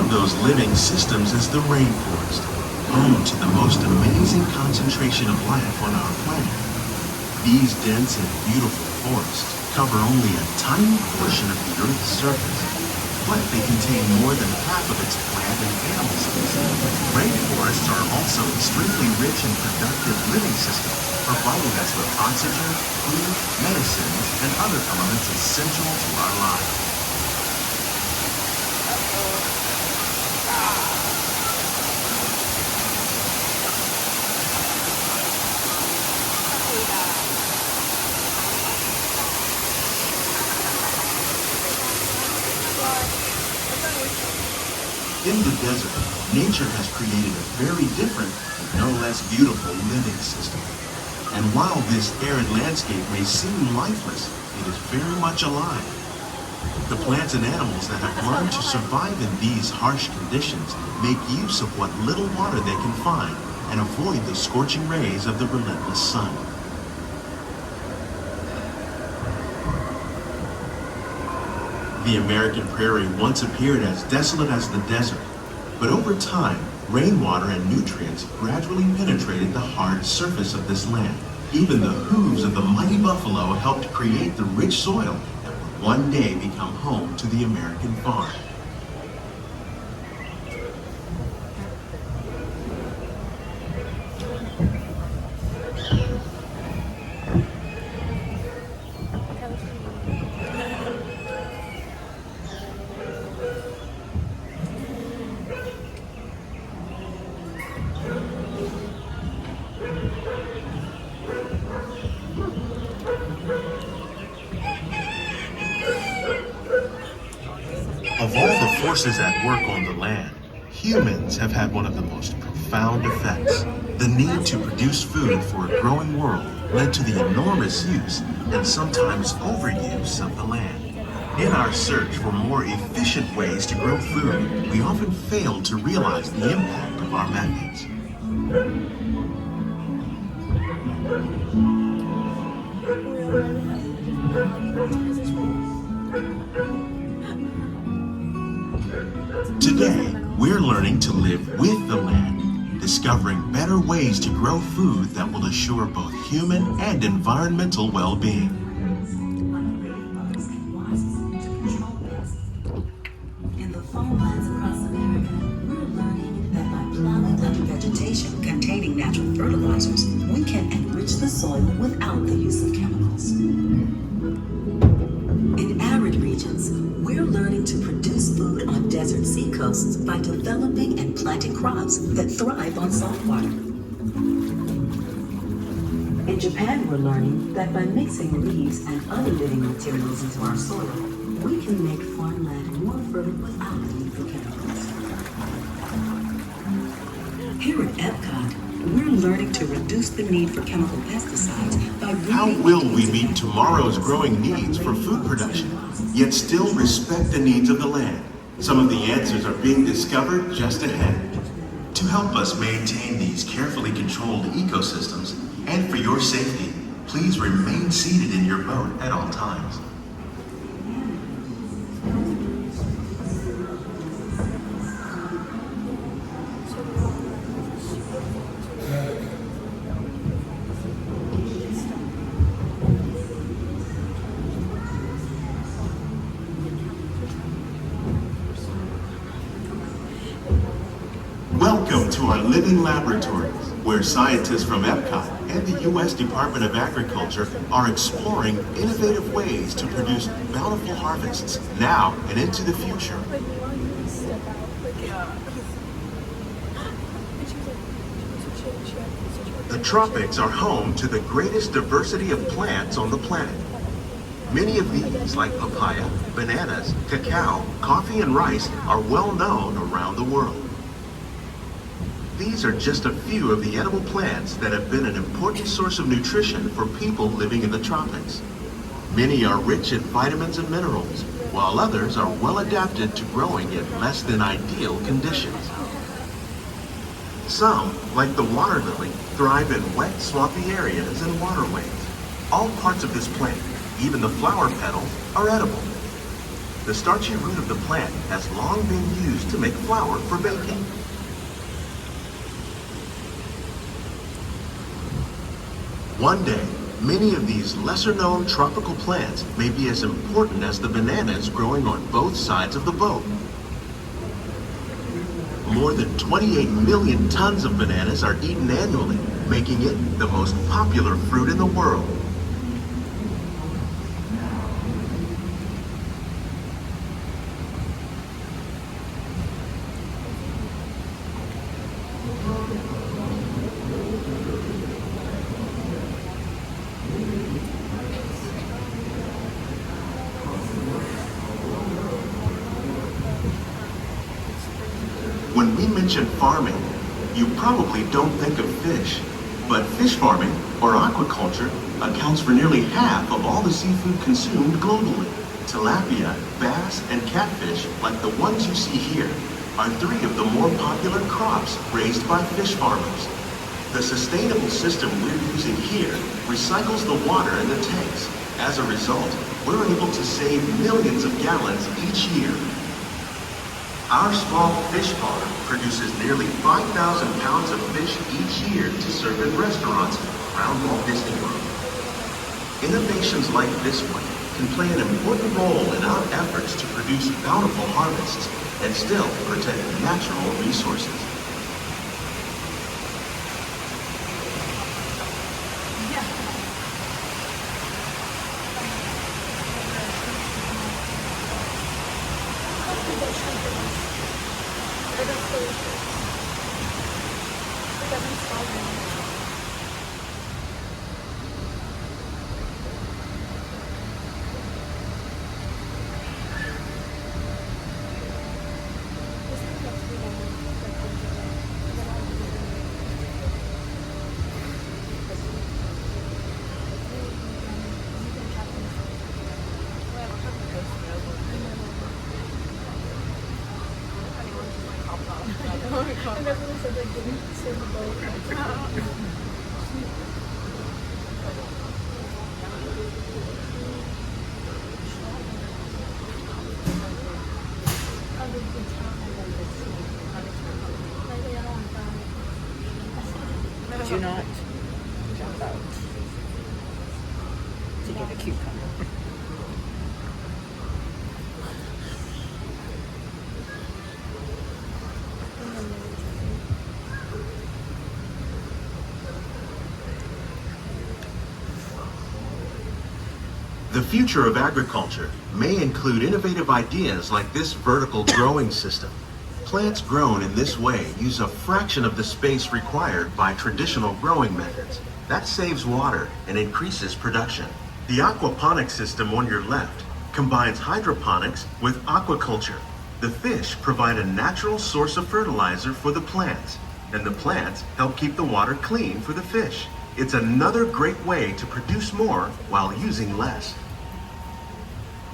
of those living systems is the rainforest, home to the most amazing concentration of life on our planet. These dense and beautiful forests cover only a tiny portion of the Earth's surface, but they contain more than half of its plant and animal species. Rainforests are also extremely rich and productive living systems, providing us with oxygen, food, medicines, and other elements essential to our lives. In the desert, nature has created a very different, but no less beautiful living system. And while this arid landscape may seem lifeless, it is very much alive. The plants and animals that have learned to survive in these harsh conditions make use of what little water they can find and avoid the scorching rays of the relentless sun. The American prairie once appeared as desolate as the desert, but over time, rainwater and nutrients gradually penetrated the hard surface of this land. Even the hooves of the mighty buffalo helped create the rich soil that would one day become home to the American farm. Of all the forces at work on the land, humans have had one of the most profound effects. The need to produce food for a growing world led to the enormous use and sometimes overuse of the land. In our search for more efficient ways to grow food, we often fail to realize the impact of our methods. Today, we're learning to live with the land, discovering better ways to grow food that will assure both human and environmental well-being. In the farmlands across America, we're learning that by plowing under vegetation containing natural fertilizers, we can enrich the soil without the use of chemicals. In arid regions, we're learning to produce food on desert seacoasts by developing and planting crops that thrive on salt water. In Japan, we're learning that by mixing leaves and other living materials into our soil, we can make farmland more fertile without the need for chemicals. Here at Epcot, we're learning to reduce the need for chemical pesticides by How will we meet tomorrow's growing needs for food production, yet still respect the needs of the land? Some of the answers are being discovered just ahead. To help us maintain these carefully controlled ecosystems, and for your safety, please remain seated in your boat at all times. Welcome to our living laboratories, where scientists from Epcot and the U.S. Department of Agriculture are exploring innovative ways to produce bountiful harvests now and into the future. The tropics are home to the greatest diversity of plants on the planet. Many of these, like papaya, bananas, cacao, coffee, and rice, are well known around the world. These are just a few of the edible plants that have been an important source of nutrition for people living in the tropics. Many are rich in vitamins and minerals, while others are well adapted to growing in less than ideal conditions. Some, like the water lily, thrive in wet, swampy areas and waterways. All parts of this plant, even the flower petals, are edible. The starchy root of the plant has long been used to make flour for baking. One day, many of these lesser-known tropical plants may be as important as the bananas growing on both sides of the boat. More than 28 million tons of bananas are eaten annually, making it the most popular fruit in the world. When we mention farming, you probably don't think of fish, but fish farming, or aquaculture, accounts for nearly half of all the seafood consumed globally. Tilapia, bass, and catfish, like the ones you see here, are three of the more popular crops raised by fish farmers. The sustainable system we're using here recycles the water in the tanks. As a result, we're able to save millions of gallons each year. Our small fish farm produces nearly 5,000 pounds of fish each year to serve in restaurants around Walt Disney World. Innovations like this one can play an important role in our efforts to produce bountiful harvests and still protect natural resources. Do not jump out to get a cucumber. The future of agriculture may include innovative ideas like this vertical growing system. Plants grown in this way use a fraction of the space required by traditional growing methods. That saves water and increases production. The aquaponics system on your left combines hydroponics with aquaculture. The fish provide a natural source of fertilizer for the plants, and the plants help keep the water clean for the fish. It's another great way to produce more while using less.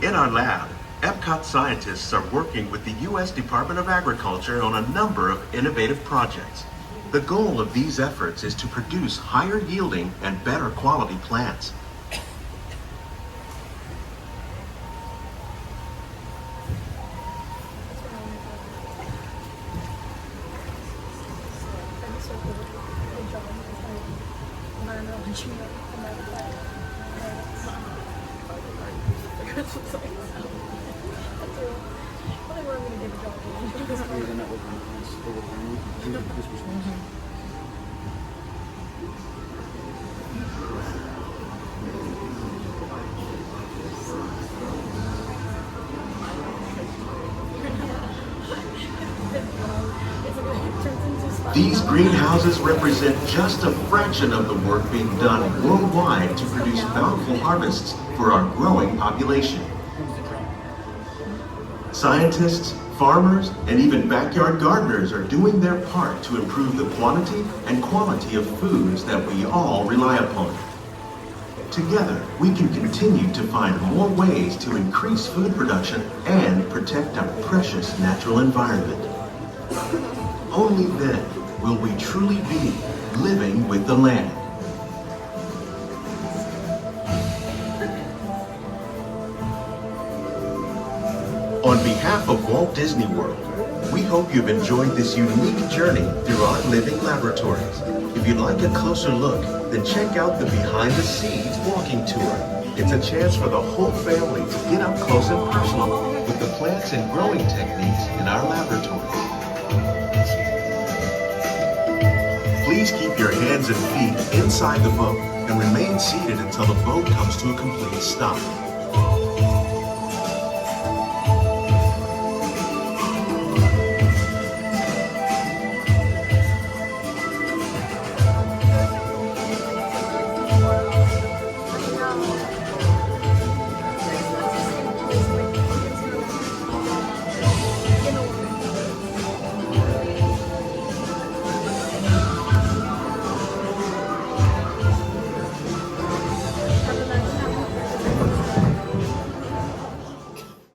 In our lab, Epcot scientists are working with the U.S. Department of Agriculture on a number of innovative projects. The goal of these efforts is to produce higher yielding and better quality plants. These greenhouses represent just a fraction of the work being done worldwide to produce bountiful harvests for our growing population. Scientists, farmers, and even backyard gardeners are doing their part to improve the quantity and quality of foods that we all rely upon. Together, we can continue to find more ways to increase food production and protect our precious natural environment. Only then will we truly be living with the land. On behalf of Walt Disney World, we hope you've enjoyed this unique journey through our living laboratories. If you'd like a closer look, then check out the Behind the Scenes walking tour. It's a chance for the whole family to get up close and personal with the plants and growing techniques in our laboratories. Please keep your hands and feet inside the boat and remain seated until the boat comes to a complete stop.